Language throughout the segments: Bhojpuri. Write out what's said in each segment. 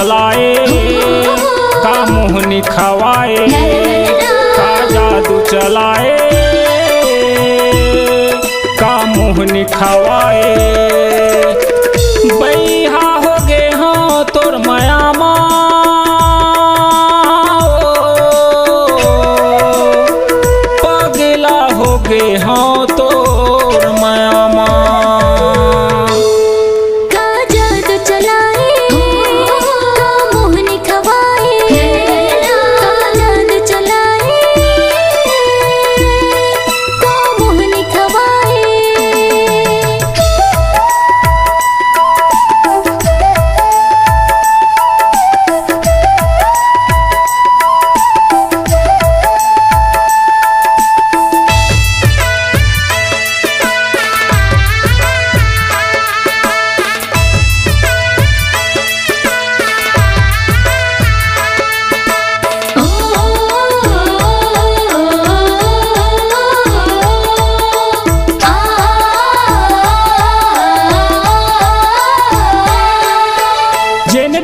चलाए, का मोहनी खवाए, का जादू चलाए, का मोहनी खवाए। बैहा हो गे हाँ तोर माया माँ, पगला हो गे हाँ तोर माया माँ।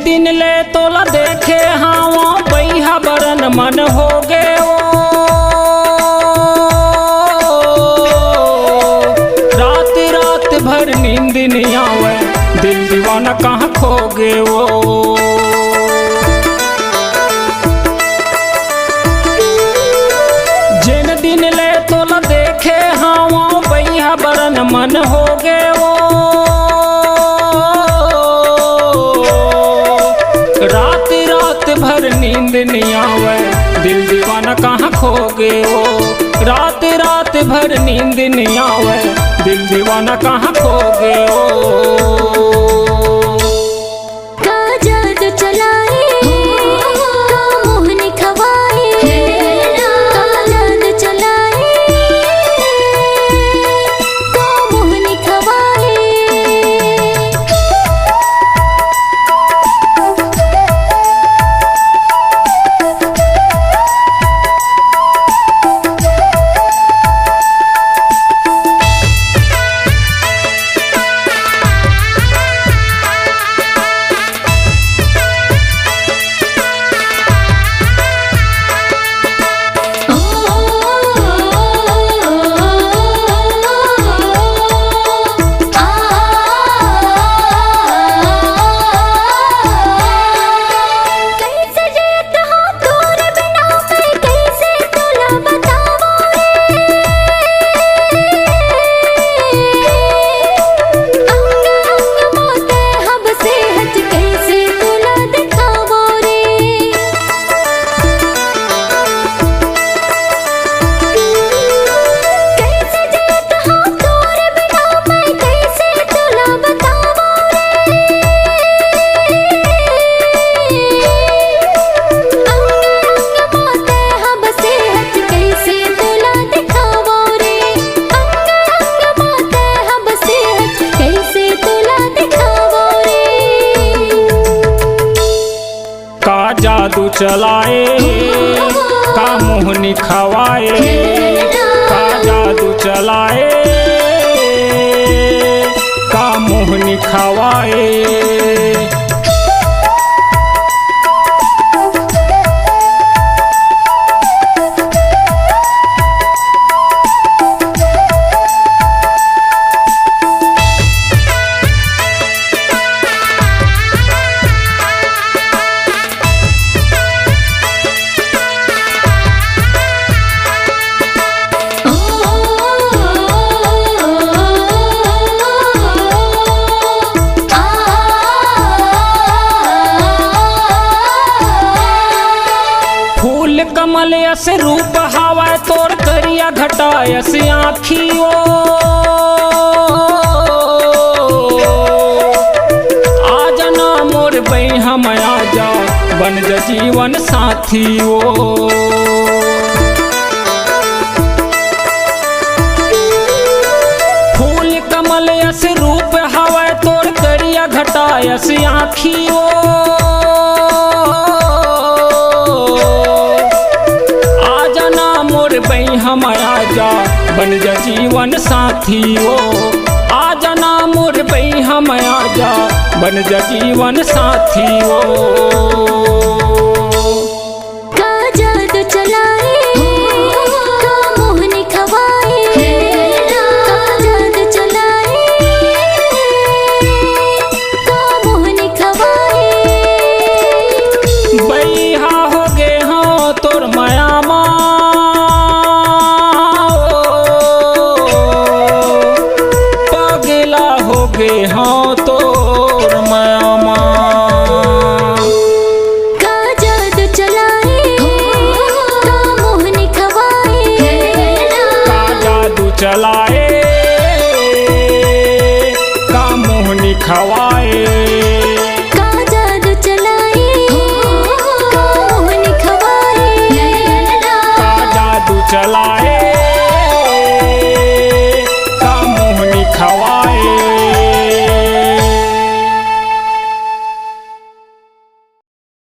दिन ले तोला देखे हाँ बैहा बरन मन हो गे वो, रात रात भर नींद नहीं आवे, दिल दीवाना कहाँ खो गे वो। जिन दिन ले तोला देखे हाँ बैहा बरन मन हो गे वो, रात रात भर नींद नहीं आवे, दिल दीवाना कहाँ खो गे वो। रात रात भर नींद नहीं आवे, दिल दीवाना कहाँ खो गे वो। जादू चलाए, का मोहनी खवाए, का जादू चलाए, का मोहनी खवाए। कमल यस रूप हवा तोर करिया घटा यस आँखियो, आजा ना मोर बैहा मया जा बन जा जीवन साथियो। फूल कमल यस रूप हवा तोर करिया घटा यस आँखियो, हमारा जा बन जा जीवन साथियो। आजा ना मोर बैहा मया जा बन जा जीवन साथी ओ। का जादू चलाए का मोहनी खवाए, का जादू चलाए का मोहनी खवाए। बैहा हो गे हो तोर माया पगला हो गे हो तोर माया। का जादू चलाए का मोहनी खवाए, का जादू चलाए का मोहनी खवाए। का जादू चलाए का मोहनी खवाए। का जादू चला